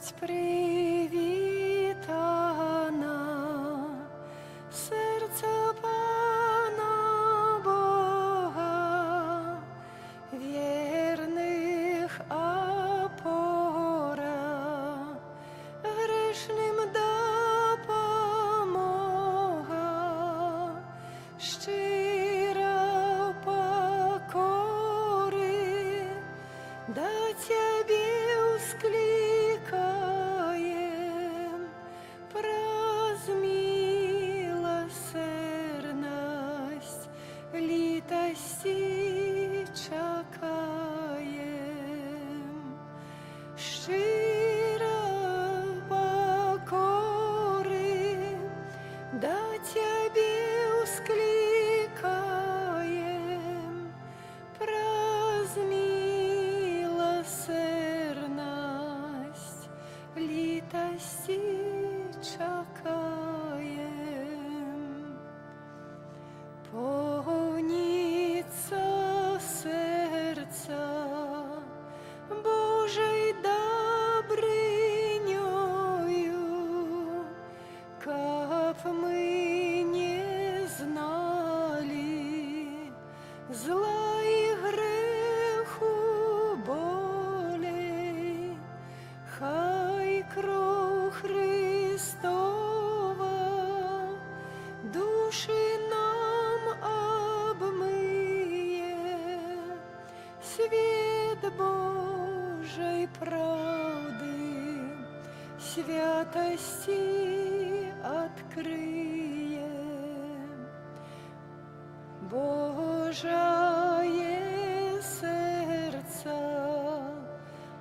будь привітана, серце Пана Бога, вірних опора, грешним допомога, щиро покори, до Тебе ускликаем, проз милосердность, литости чакаем. Щиро покори, до Тебе ускликаем, проз милосердность, литости чакаем. Повнится сердца Божей добрынёю, как мы не знали зла и греху болей. Хай кров Христова души нам обмые, свет Божьей правды, святости открые. Божие сердце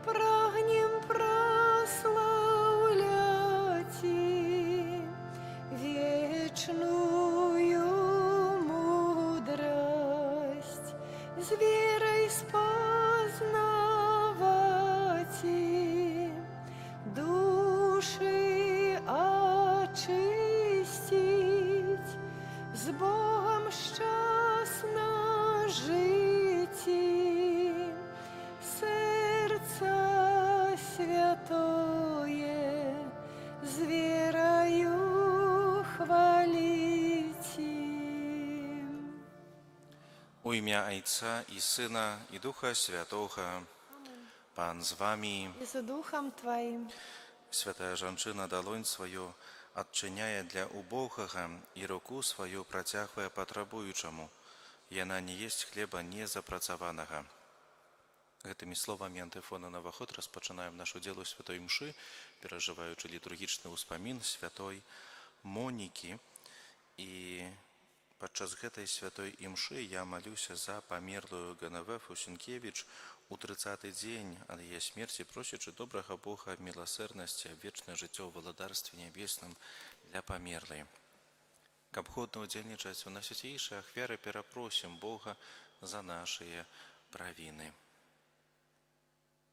прагнем прославлять и вечную мудрость с верой спознавать и души очистить, с Богом счастно жить и сердце святое с верою хвалить. У ім'я Отця і Сина, і Духа Святого. Пан з вами. И с Духом Твоим. Святая жанчына далонь сваю адчыняе для убогага і руку сваю працягвае патрабуючаму. Яна не есть хлеба незапрацаванага. Гэтымі словамі антыфона на ўваход распачынаем нашу дзелу святой мшы, перажываючы літургічны ўспамін святой Монікі. І падчас гэтай святой імшы я малюся за памерлую Ганавефу Сенкевіч у 30-й дзень ад яе смерці, просячы добрага Бога міласэрнасці, вечнае жыццё ў валадарстве нябесным для памерлай. Каб годна ўдзельнічаць у найсвяцейшай ахвяры, перапросім Бога за нашыя правіны.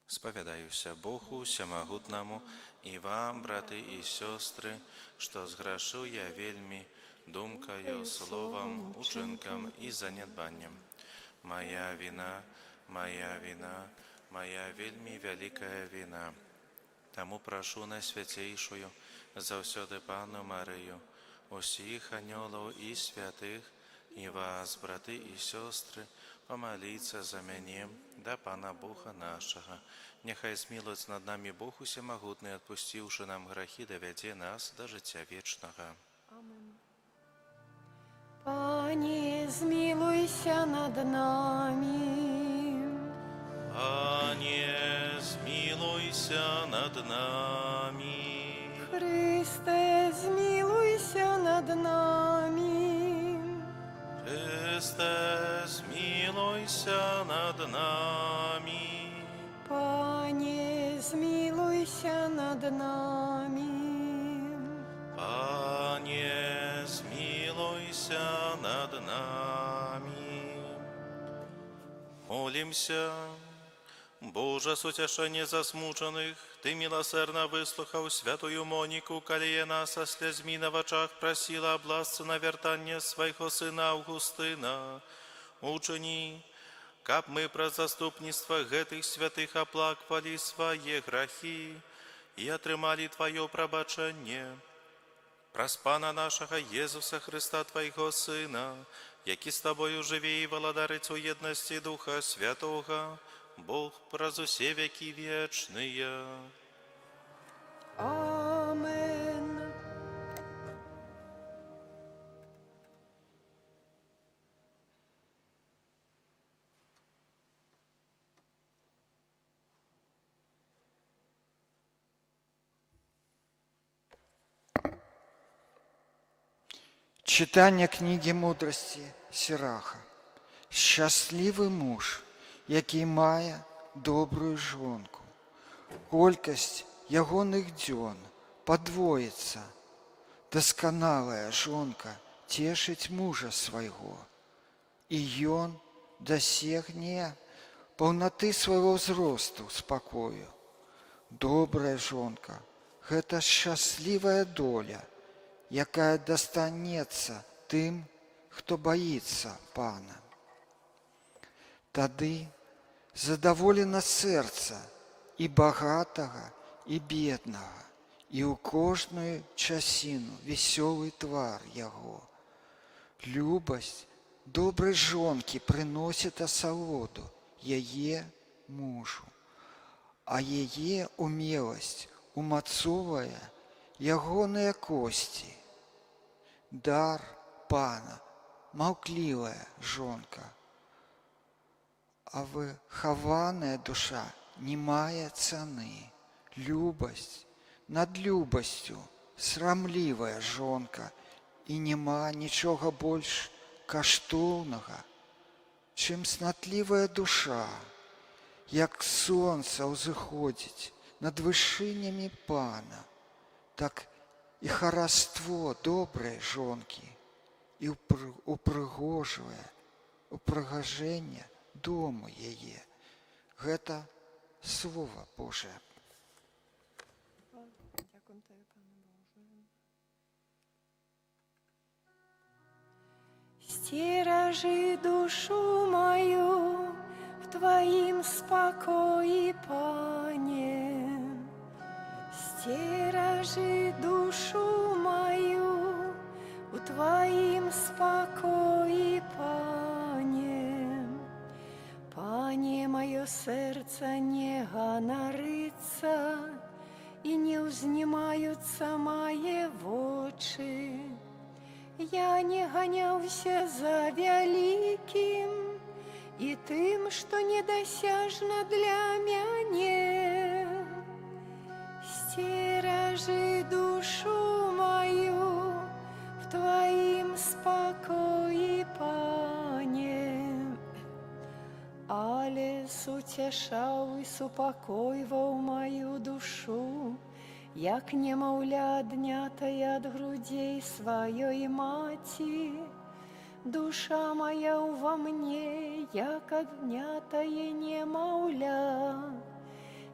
Спавядаюся Богу Всемагутнаму і вам, браты і сёстры, што зграшыў я вельмі думкаю, словам, учынкам і занядбаннем. Моя вина, моя вельмі вялікая вина. Таму прашу найсвяцейшую заўсёды Панну Марыю, усіх анёлаў і святых, і вас, браты і сёстры, помоліться за мяне да Пана Бога нашага. Няхай змілуецца над намі Бог усемагутны, адпусціўшы нам грахі, давядзе нас да жыцця вечнага. Пане, змилуйся над нами. Пане, змилуйся над нами. Христе, змилуйся над нами. Христе, змилуйся над нами. Пане, змилуйся над нами. Пане, змилуйся над нами. Молимся. Боже, суцяшэнне засмучаных, Ты милосердно выслухаў святую Моніку, калі яна са слязьмі на вачах прасіла аб ласцы на вяртанне свайго сына Аўгустына. Учыні, каб мы праз заступніцтва гэтых святых аплаквалі свае грахі і атрымалі Тваё прабачэнне. Праз Пана нашага Езуса Христа, Твайго Сына, які з Табою жыве і валадарыць у еднасці Духа Святога, Бог праз усе векі вечныя. Амен. Читання книги мудрості Сираха. Щасливий муж, який має добрую жонку. Колькость ягоных дзён подвоится. Досконалая жонка тешить мужа свайго. І ён досягне полноты свайго ўзросту спакою. Добрая жонка – гэта шчаслівая доля, якая достанецца тым, хто боится Пана. Тады задоволено сэрца і багатага, і беднага, і ў кожную часіну весёлы твар яго. Любасць добрай жонкі прыносіць асалоду яе мужу, а яе умеласць умацовае ягоныя косці. Дар Пана маўклівая жонка, а выхаваная душа не мае цаны. Любасць над любасцю срамлівая жонка, і няма нічога больш каштоўнага, чым цнатлівая душа. Як сонца ўзыходзіць над вышынямі Пана, так і хараство добрай жонкі і упрыгажэнне дому яе. Гэта Слово Божие. Дякуємо Тобі, Пане Боже. Стережи душу мою в Твоим спокое, Пане. Стережи душу мою у Твоим спокое, Пане. Пане, мое сердце не ганорится, и не узнимаются мои вочи. Я не гоняўся за великим и тым, что недосяжно для мяне. Стережи душу мою в Твоим спокое, Пане. Алес утешаў и супокойваў мою душу, як немаўля аднятая ад грудей сваёй маці. Душа моя ува мне, як аднятае немаўля.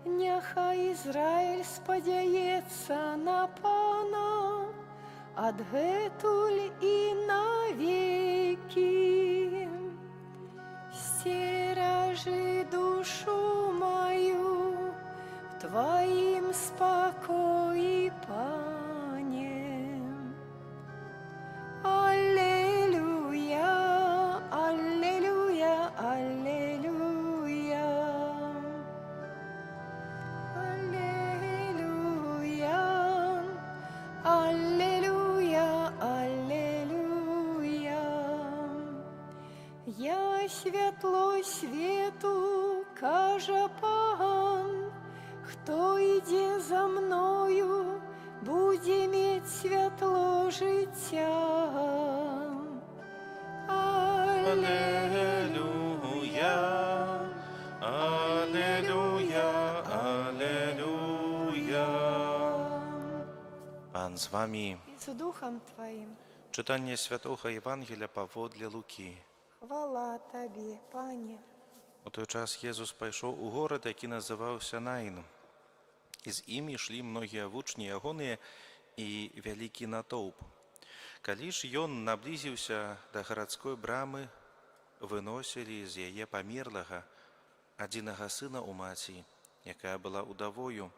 Няхай Ізраіль спадзяецца на Пана, адгэтуль і навекі. Стережи душу мою в Твоим спокое, Пане. Аллилуйя, аллилуйя, аллилуйя. Аллилуйя, аллилуйя, аллилуйя. Я святло свету, кажа Пан, хто ідзе за мною, будзе мець святло жыцця. Аллилуйя, аллилуйя, аллилуйя. Пан з вами. І з духом Твоїм. Читання Святого Євангелія паводле Лукі. Хвала Тобі, Пане. У той час Єзус пайшоў у горад, які называўся Наін. І з ім ішлі многія вучні ягоныя і вялікі натоўп. Калі ж ён наблізіўся да гарадской брамы, выносілі з яе памерлага, адзінага сына ў маці, якая была ўдавою.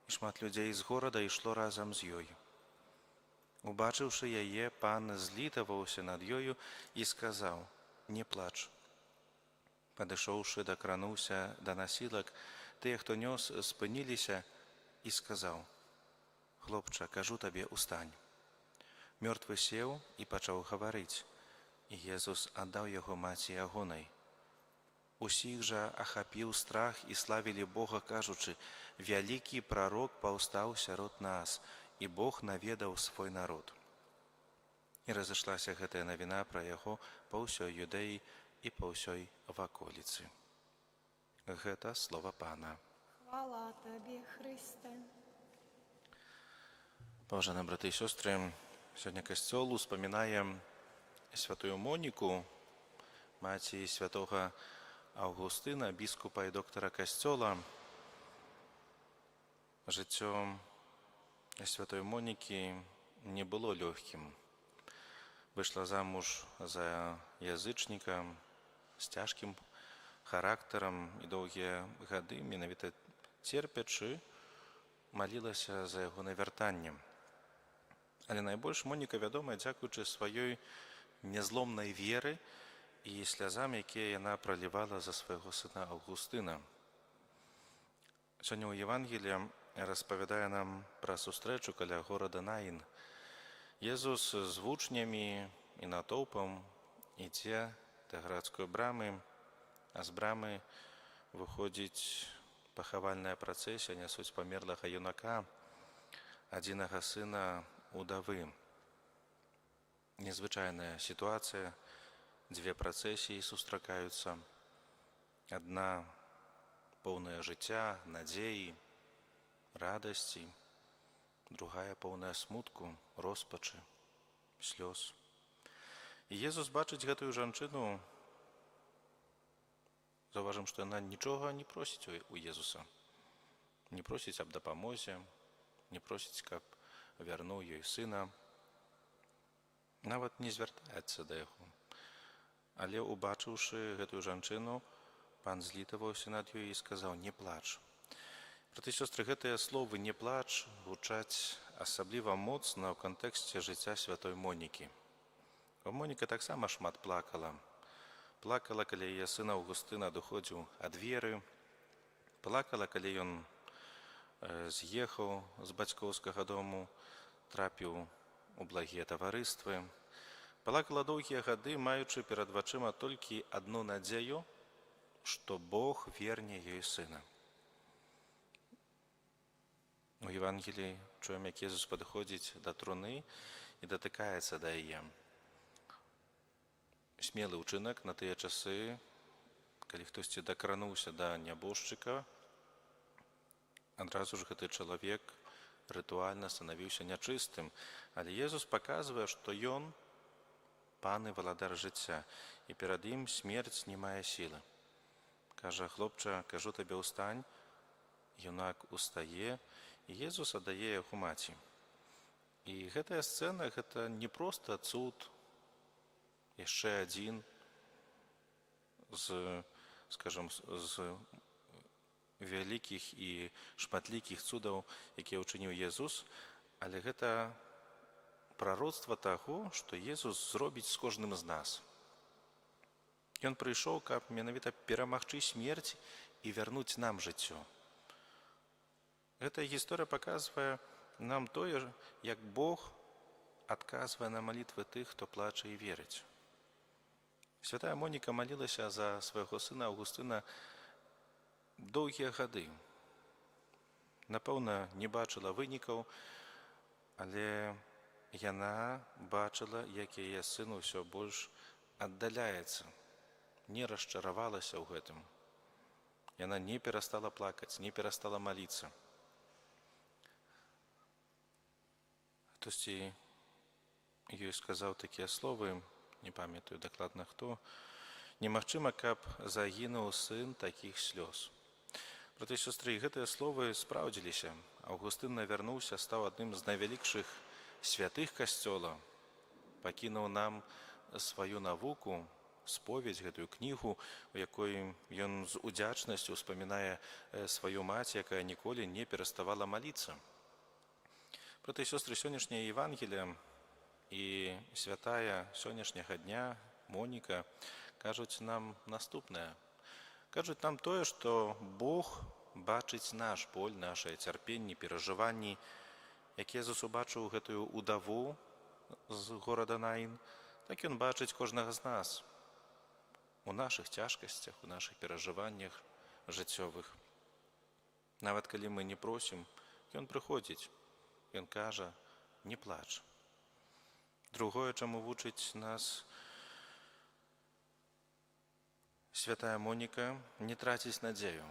і шмат людзей з горада ішло разам з ёй. Убачыўшы яе, пан злітаваўся над ёю і сказаў: «Не плач». Падышоўшы, дакрануўся да насілак, тыя, хто нёс, спыніліся, і сказаў: «Хлопча, кажу табе, устань». Мёртвы сеў і пачаў гаварыць, і Езус аддаў яго маці ягонай. Усіх жа ахапіў страх і славілі Бога, кажучы: «Вялікі прарок паўстаў сярод нас, і Бог наведаў свой народ». І разышлася гэтая навіна пра яго па ўсёй Юдэі і па ўсёй ваколіцы. Гэта слова Пана. Хвала Табе, Христе. Паважаныя браты і сёстры, сёння касцёл успамінае святую Моніку, маці святога Аўгустына, біскупа і доктара касцёла. Жыццё святой Монікі не было лёгкім. Выйшла замуж за язычніка з цяжкім характарам і доўгія гады, менавіта церпячы, малілася за яго навяртанне. Але найбольш Моніка вядомая дзякуючы сваёй нязломнай веры і слязам, якія яна пралівала за свайго сына Аўгустына. Сёння ў Евангеліі распавядае нам пра сустрэчу каля горада Наін. Езус з вучнямі і натоўпам ідзе да гарадской брамы, а з брамы выходзіць пахавальная працэсія, нясуць памерлага юнака, адзінага сына удавы. Незвычайная сітуацыя, дзве працэсіі сустракаюцца. Адна поўная жыцця, надзеі, радасці, другая поўная смутку, роспачы, слёз. І Езус бачыць гэтую жанчыну, заўважым, што яна нічога не просіць у Езуса. Не просіць аб дапамозе, не просіць, каб вярнуў ёй сына. Нават не звяртаецца да яго. Але, убачыўшы гэтую жанчыну, пан злітаваўся над ёй і сказаў: «Не плач». Браты і сёстры, гэтыя словы «не плач» гучаць асабліва моцна ў кантэксце жыцця святой Монікі. Моніка таксама шмат плакала. Плакала, калі яе сын Аўгустын адыходзіў ад веры. Плакала, калі ён з'ехаў з бацькоўскага дому, трапіў у благія таварыствы. Плакала доўгія гады, маючы перад вачыма толькі адну надзею, што Бог верне ёй сына. У Евангеліі чуем, як Езус падыходзіць да труны і датыкаецца да яе. Смелы ўчынак на тыя часы, калі хтосьці дакрануўся да нябожчыка, адразу ж гэты чалавек рытуальна станавіўся нячыстым. Але Езус паказвае, што ён пан і валадар жыцця, і перад ім смерць не мае сілы. Кажа: «Хлопча, кажу табе, устань». Юнак устае, і Езус аддае яго маці. І гэтая сцэна, гэта не проста цуд, яшчэ адзін з, скажам, з вялікіх і шматлікіх цудаў, якія ўчыніў Езус, але гэта прароцтва таго, што Езус зробіць з кожным з нас. Ён прыйшоў, каб менавіта перамагчы смерць і вярнуць нам жыццё. Гэтая гісторыя паказвае нам тое, як Бог адказвае на малітвы тых, хто плача і верыць. Святая Моніка малілася за свайго сына Аўгустына доўгія гады. Напэўна, не бачыла вынікаў, але яна бачыла, як яе сын усё больш аддаляецца, не расчаравалася ў гэтым. Яна не перастала плакаць, не перастала маліцца. Хтосьці ёй сказаў такія словы, не памятаю дакладна хто: «Немагчыма, каб загінуў сын такіх слёз». Браты і сёстры, гэтыя словы спраўдзіліся. Аўгустын навярнуўся, стаў адным з найвялікшых святых касцёла, пакінуў нам сваю навуку, споведь, гэтую кнігу, у якой ён з удзячнасцю успамінае сваю маці, якая ніколі не пераставала маліцца. Браты і сёстры, сённяшняе Евангелие і святая сённяшняга дня Моніка кажуць нам наступнае. Кажуць нам тое, што Бог бачыць наш боль, нашае цярпенне, перажыванні, якія засубачыў гэтую удаву з горада Наін, так ён бачыць кожнага з нас у нашых цяжкасцях, у нашых перажываннях жыццёвых. Нават калі мы не просім, ён прыходзіць, ён кажа: не плач. Другое, чаму вучыць нас святая Моніка, не траціць надзею.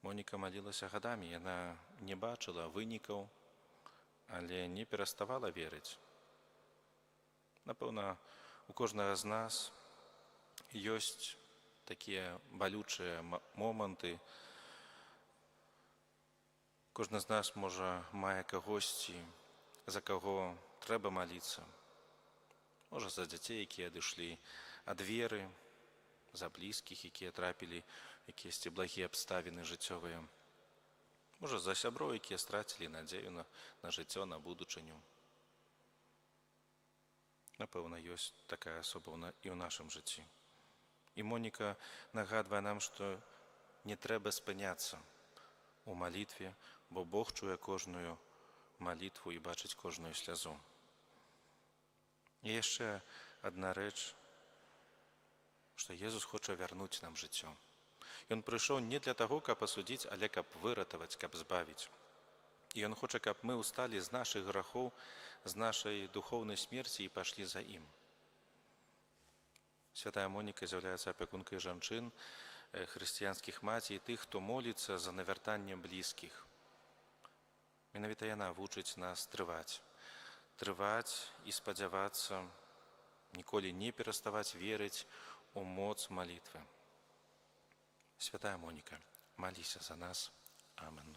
Моніка малілася гадамі, яна не бачыла вынікаў, але не пераставала верыць. Напэўна, у кожнага з нас ёсць такія балючыя моманты. Кожны з нас, можа, мае кагосьці, за каго трэба маліцца. Можа, за дзяцей, якія адышлі ад веры, за блізкіх, якія трапілі якіясьці благія абставіны жыццёвыя. Можа, за сяброў, якія страцілі надзею на жыццё, на будучыню. Напэўна, ёсць такая асоба і ў нашым жыцці. І Моніка нагадвае нам, што не трэба спыняцца у малітве, бо Бог чуе кожную малітву і бачыць кожную слязу. І яшчэ адна рэч, што Езус хоча вярнуць нам жыццё. Ён прыйшоў не для таго, каб асудзіць, але каб выратаваць, каб збавіць. І ён хоча, каб мы ўсталі з нашых грахоў, з нашай духоўнай смерці і пайшлі за ім. Святая Моніка з'яўляецца апякункай жанчын, хрысціянскіх маці і тых, хто моліцца за навяртанне блізкіх. Менавіта яна вучыць нас трываць. Трываць і спадзявацца, ніколі не пераставаць верыць у моц малітвы. Святая Моніка, маліся за нас. Амен.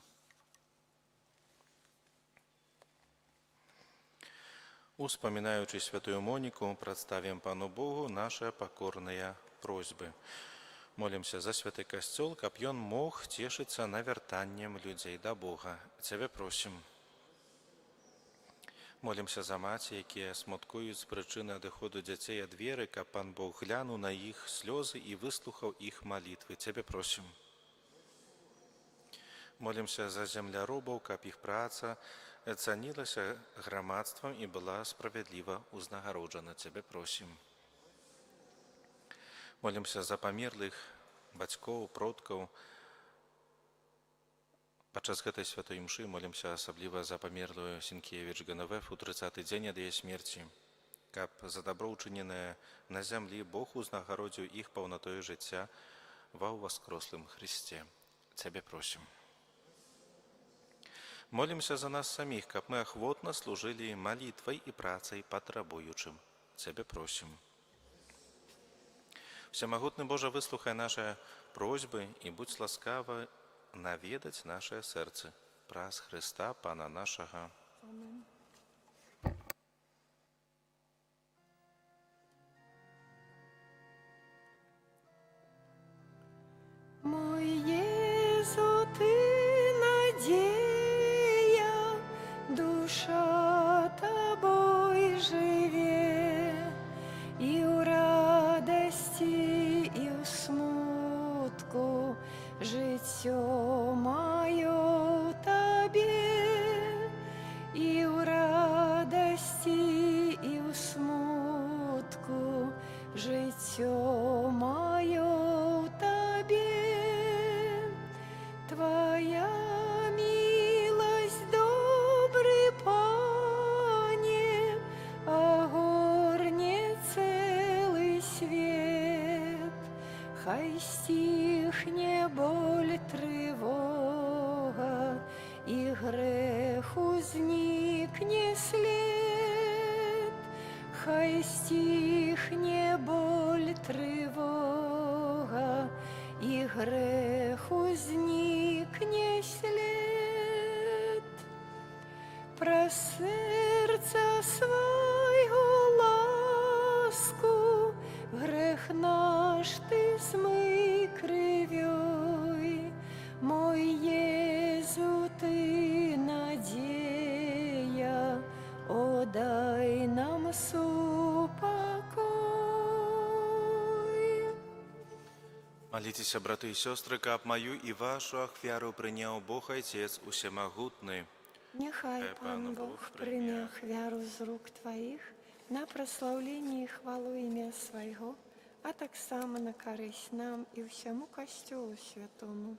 Успамінаючы святую Моніку, прадставім Пану Богу нашы пакорныя просьбы. Молімся за святы касцёл, каб ён мог цешыцца навяртаннем людзей да Бога. Цябе просім. Молімся за маці, якія смуткуюць з прычыны адыходу дзяцей ад веры, каб Пан Бог глянуў на іх слёзы і выслухаў іх малітвы. Цябе просім. Молімся за земляробаў, каб іх праца цанілася грамадствам і была справядліва ўзнагароджана. Цябе просім. Молімся за памерлых бацькоў, продкаў. Падчас гэтай святой імшы молімся асабліва за памерлую Сінкевіч Ганавеф у 30-й дзень ад яе смерці, каб за дабро ўчыненае на зямлі Бог узнагародзіў іх паўнатой жыцця ва ўваскрослым Христе. Цябе просім. Молімся за нас саміх, каб мы ахвотна служылі малітвай і працай патрабуючым. Цябе просім. Всемагутны Божа, выслухай нашы просьбы і будь ласкавы наведаць нашае сэрцы праз Хрыста, Пана нашага. Amen. Мой Єзу, ти надія, душа тобой живе, і у радості, і у смутку життя маю тобі, і у радості, і у смутку життя маю тобі. Твоя милость, добрый Пане, огорне целый свет, хай стихне боль, тревога, и греху зникне след, хай стихне боль, тревога, и греху зникне след. Про сердца свою ласку Молитесь, браты и сестры, каб мою и вашу ахвяру принял Бог Отец Усемогутный. Нехай Пан Бог прийме ахвяру з рук Твоїх на прославлення і хвалу ім'я Свого, а так само на користь нам і всьому Костюлу Святому.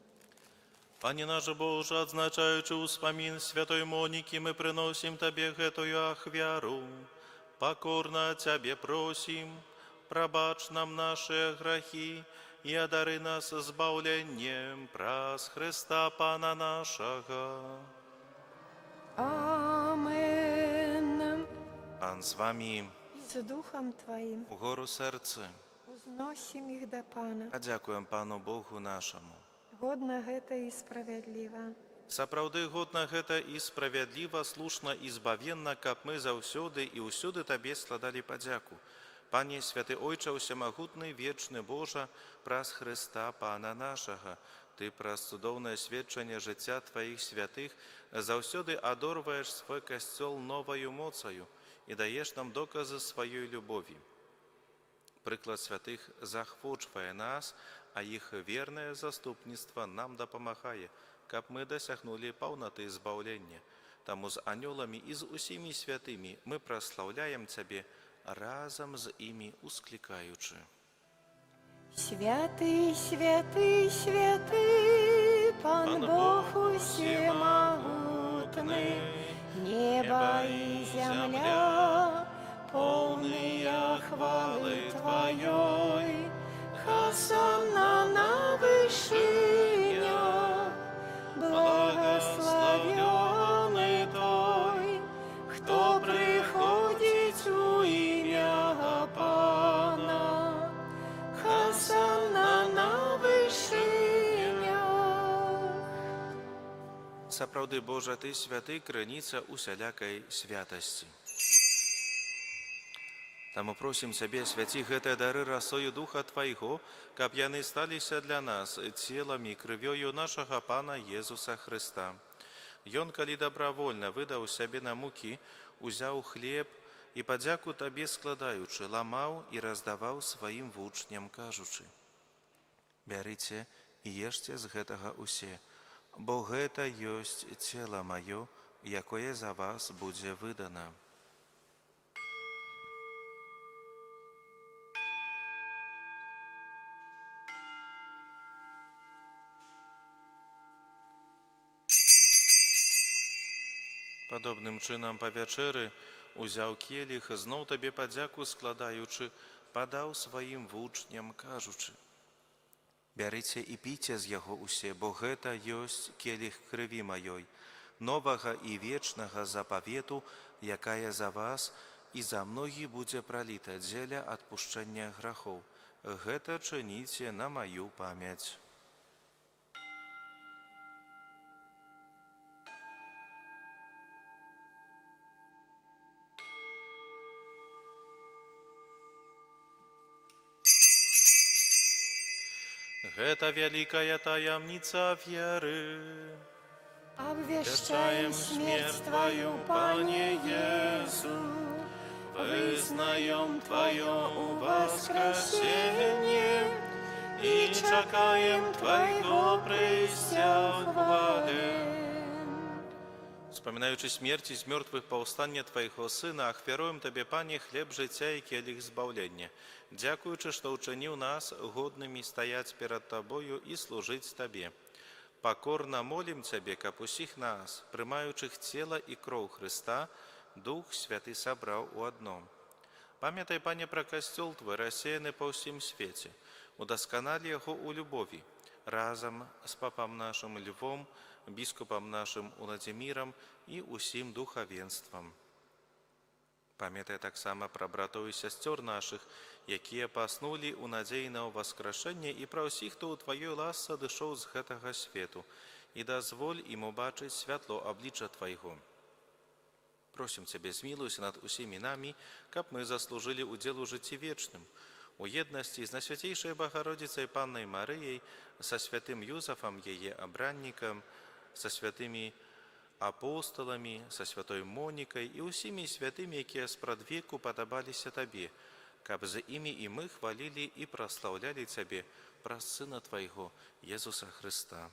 Пане наш Боже, отзначаючи успомин святой Моники, мы приносим Тебе эту ахвяру. Покорно Тебе просим, пробачь нам наши грехи и одари нас избавлением праз Христа Пана нашего. Амен. Пан з вами, І з Духом Твоїм угору серце. узносим їх до Пана. А дякуємо Пану Богу нашому. Годна гэта і справядліва. Сапраўды годна гэта і справядліва, слушна і збавенна, каб мы заўсёды і ўсюды Табе складалі падзяку. Пане святы Ойча Усемагутны, вечны Божа, праз Христа Пана нашага, Ты праз цудоўнае сведчанне жыцця Тваіх святых заўсёды адорваеш свой касцёл новаю моцаю і даеш нам доказы сваёй любові. Прыклад святых захвочвае нас, а іх вернае заступніцтва нам дапамагае, каб мы дасягнулі паўнаты збаўлення. Таму з анёламі і з усімі святымі мы праслаўляем Цябе, разам з імі усклікаючы. Святый, святый, святый, Пан Бог усемогутный, небо и земля, полные хвалы Твоей. Хосанна на вышинях, благословенный Той, кто приходит у имя Пана. Хосанна на вышинях. Сапраўды, Божа, Ты святы, крыніца усялякай святасці. Таму просім Цябе, свяці гэтыя дары расою Духа Твайго, каб яны сталіся для нас целам і крывёю нашага Пана Езуса Хрыста. Ён, калі добравольна выдаў сябе на мукі, узяў хлеб і падзяку Табе складаючы, ламаў і раздаваў сваім вучням, кажучы: «Бярыце і ешце з гэтага усе, бо гэта ёсць цела маё, якое за вас будзе выдана». Падобным чынам па вячэры узяў келіх, зноў Табе падзяку складаючы, падаў сваім вучням, кажучы: «Бярыце і піце з яго усе, бо гэта ёсць келіх крыві маёй, новага і вечнага запавету, якая за вас і за многіх будзе праліта дзеля адпушчэння грахоў. Гэта чыніце на маю памяць». Гэта вялікая таямніца веры. Обвещаем смерть Твою, Пане Иису, Вызнаем Твое воскресение и чекаем Твоего прыйсця в хвале. Вспоминаючи смерти з мертвых паўстання Твайго Сына, ахвяруем Табе, Пане, хлеб жыцця і келіх збаўлення, дзякуючы, што ўчыніў нас годнымі стаяць перад Табою і служыць Табе. Покорно молим Цябе, каб усіх нас, прымаючых цела і кроў Христа, Дух Святы сабраў у адном. Памятай, Пане, пра касцёл Твой, рассеяны па ўсім свеце, удасканалі яго ў любові, разам з папам нашым Львом, біскупам нашым Уладзімірам і усім духавенствам. Памятай таксама пра братоў і сясцёр нашых, якія паснулі ў надзеі на ўваскрашэнне, і пра ўсіх, хто ў Тваёй ласцы адышоў з гэтага свету, і дазволь ім убачыць святло аблічча Твайго. Просім Цябе, змілуйся над усімі намі, каб мы заслужылі удзел у жыцці вечным, у еднасці з Найсвяцейшай Богородицей Паннай Марыяй, са святым Юзафам, яе абраннікам, са святымі апостоламі, са святой Монікай і ўсімі святымі, якія спрадвеку падабаліся Табе, каб за ими и мы хвалили и прославляли Тебе праз Сына Твоего, Иисуса Христа.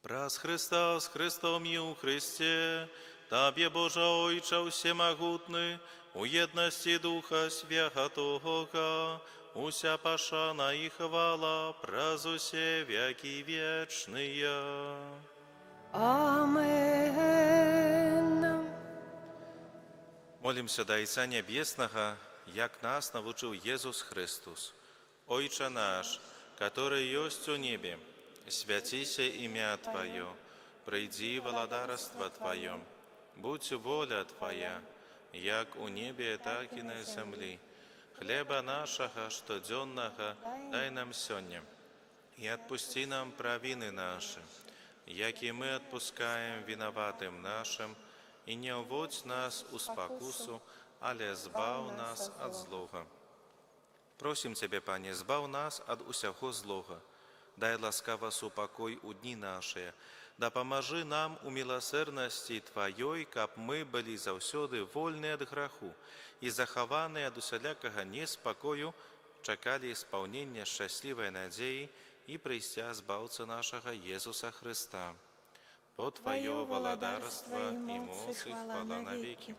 Праз Христа с Христом и у Христе, Табе, Боже Ойче всемогутный, у едности Духа Святого, уся пашана и хвала, праз усе веки вечные. Амен. Молимся до Отца Небесного, як нас научил Иисус Христос. Ойче наш, который есть у небе, святися имя Твое, приди владарство Твое, будь воля Твоя, як у небе, так и на земле. Хлеба нашего штоденного дай нам сегодня, и отпусти нам провины наши, як и мы отпускаем виноватым нашим, и не уводь нас у спокусу, але збав нас от злого. Просим Тебя, Пане, збав нас от усяго злого, дай ласкаво супокой у дни наши, да поможи нам у милосердности Твоей, каб мы были завсёды вольны от греху и захованы от усялякого неспокою, чекали исполнения счастливой надеи и прийстя Збавца нашего Иисуса Христа. По Твое владарство и моц и хвала навеки.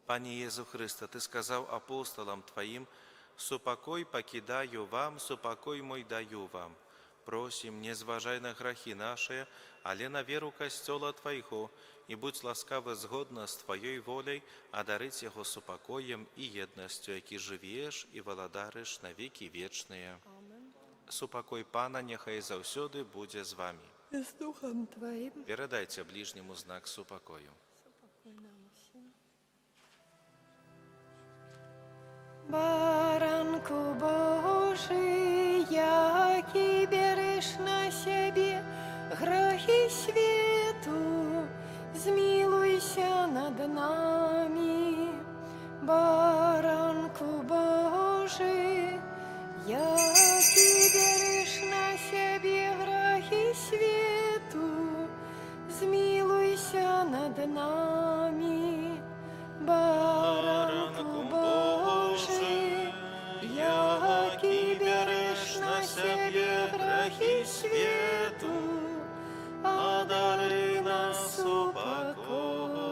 Пане Иисус Христе, Ты сказал апостолам Твоим: «Супокой покидаю вам, супокой мой даю вам». Просим, не зважай на грехи наши, але на веру костела Твоего, и будь ласкавы згодно с Твоей волей одарить его супокоем и едностью, яки живешь и владариш на веки вечные. Супокой Пана нехай завсёды буде з вами. С Духом Твоим. Передайте ближнему знак супокою. Баранку Божий, який береш на себе грехи свету, змилуйся над нами. Баранку Божий, який береш на себе грехи свету, змилуйся над нами. Баранку Божий, який береш на себе грехи свету, одари нас упокоем.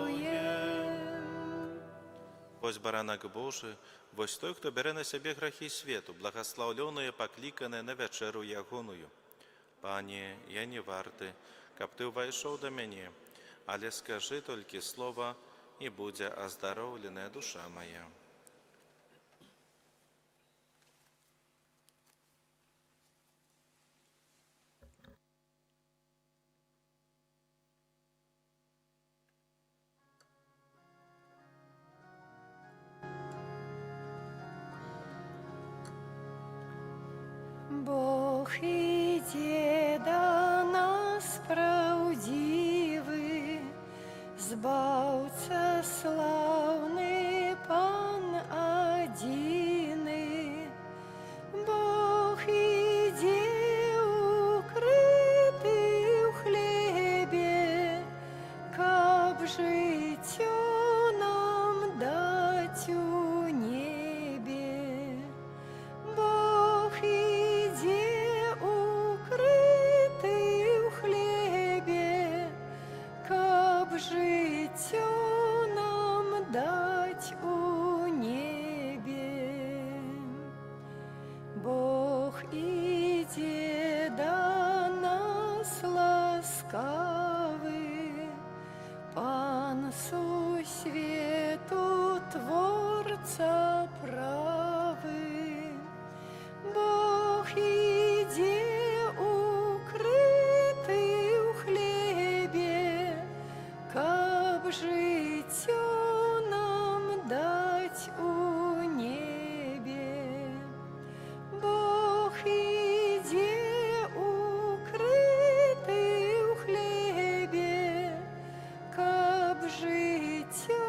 Вось баранок Божий, вось той, хто бере на себе грехи свету, благословленные, покликане на вечеру ягоную. Пане, я не варты, каб Ты увайшов до мене, але скажи тільки слово, и буде оздоровлена душа моя. Бог іде до нас правдивый, Збавца славный, Пан одиный. Бог іде укритий в хлебе, каб життя нам дать у небе. Бог іде укритий в хлебе, каб життя нам дать у небе. Бог іде до нас ласкавий, Пан сусвету Творца правый. Бог іде укритий в хлебе, каб життя нам дать у небе. Бог іде укритий в хлебе, каб життя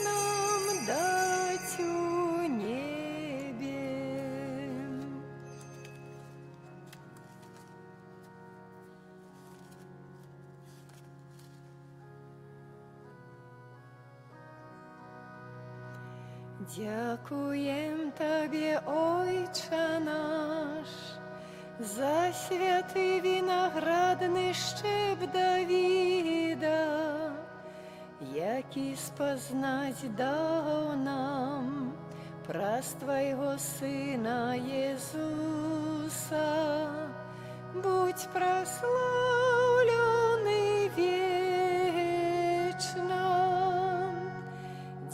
нам дать у небе. Дякуєм Тобі, Ойче наш, за святий виноградний щеп Давіда, який спознать дав нам праз Твоего Сына Иисуса. Будь прославленный вечно.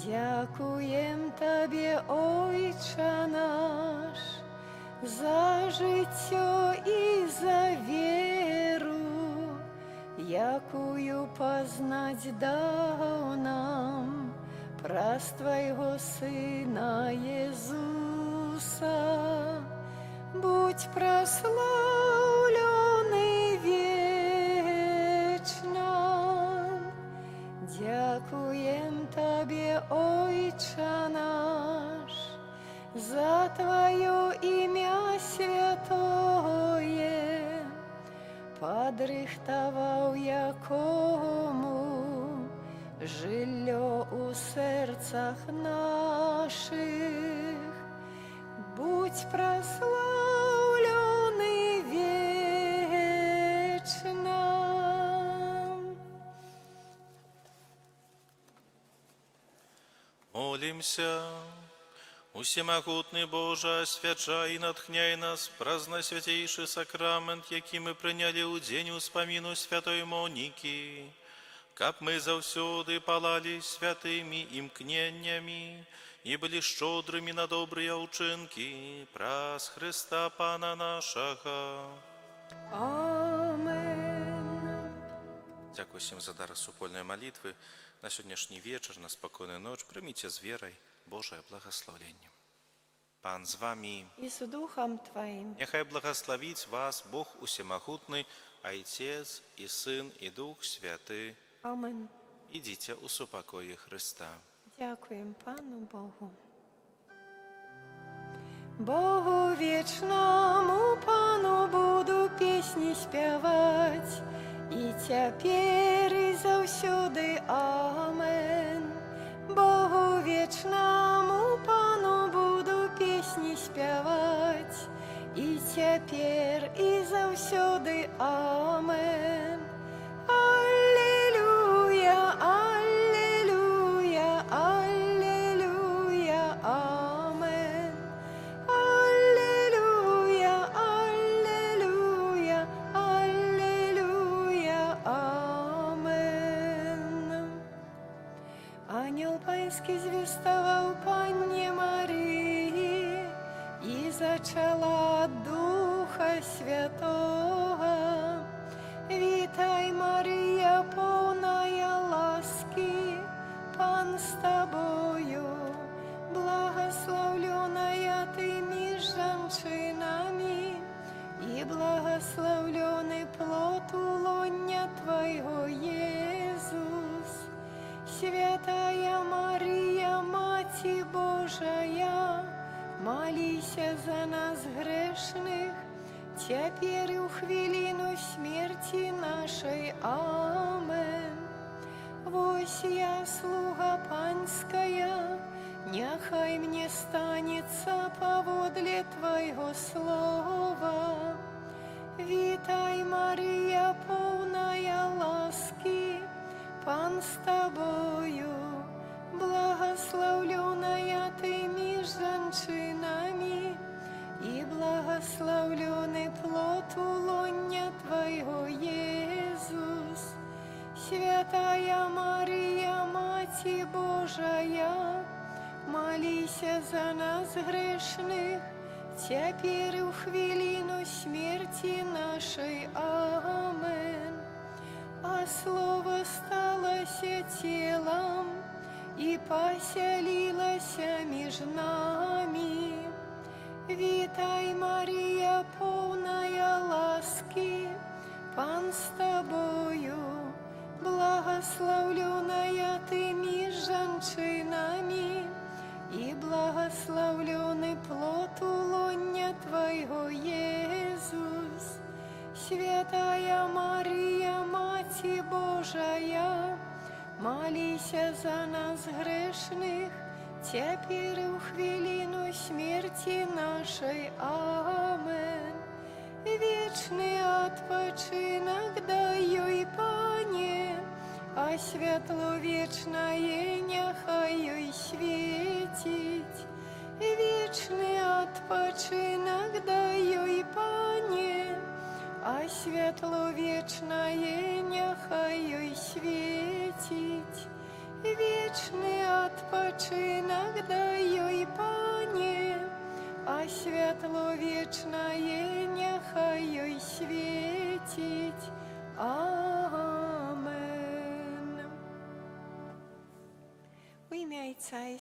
Дякуєм Тобі, Ойче наш, за життя і за віру, якую познать дав нам праз Твоего Сына Иисуса. Будь прославлений вечно. Дякуєм Тобі, Ойче наш, за Твое ім'я святое, подрихтовав якому жилье у серцах наших. Будь прославлений вечно. Молимся. Усемогутний Боже, освячай і натхняй нас, праздносвятейший сакрамент, який ми прийняли у день успомину святої Моніки, каб ми завсюди палали святими імкненнями і були щодрими на добрі учинки, праз Христа Пана нашого. Амен. Дякую всім за дар супольної молитви. На сьогоднішній вечір, на спокійну ніч, прийміть з вірою Божее благословення. Пан з вами. І з Духом Твоїм. Нехай благословить вас Бог Усемогутний, Отець і Син, і Дух Святий. Амен. Ідіть у супокої Христа. Дякуємо Пану Богу. Богу вічному, Пану буду пісні співать, і тепер, і завсюди. Амен. Богу вічному, Пану буду пісні співать, і тепер, і завсюди. Амен. Аллилуйя, аллилуйя, аллилуйя, амен. Аллилуйя, аллилуйя, аллилуйя, амен. Ангел Панський звістував Панні Марії, і зачала Духа Святого. Вітай, Марія, повная ласки, Пан з тобою, благословленная ты між женщинами, и благословленный плод улоння Твоего, Иисус. Святая Мария, Мати Божия, молися за нас грешных, теперь у хвилину смерти нашей. Амен. Вось я, слуга Панская, нехай мне станется поводле Твоего слова. Вітай, Марія, повная ласки, Пан с тобою, благословленная ты між женщинами, и благословленный плод улоння Твоего, Иисус. Святая Мария, Мати Божия, молися за нас грешных, теперь у хвилину смерти нашей. Амен. А Слово сталося телом и поселилося меж нами. Вітай, Марія, повная ласки, Пан с тобою, благословленная ты між женщинами, и благословленный плод улоння Твоего, Иисус. Святая Мария, Мати Божия, молися за нас грешных, цяпер і ў хвіліну смерці нашай. Амен. Вечны адпачынак дай ёй, Пане, а святло вечнае няхай ёй свеціць. Вечны адпачынак дай ёй, Пане, а святло вечнае няхай ёй свеціць. Вечны адпачынак дай ёй, Пане, а святло вечнае няхай ёй свеціць. Амén.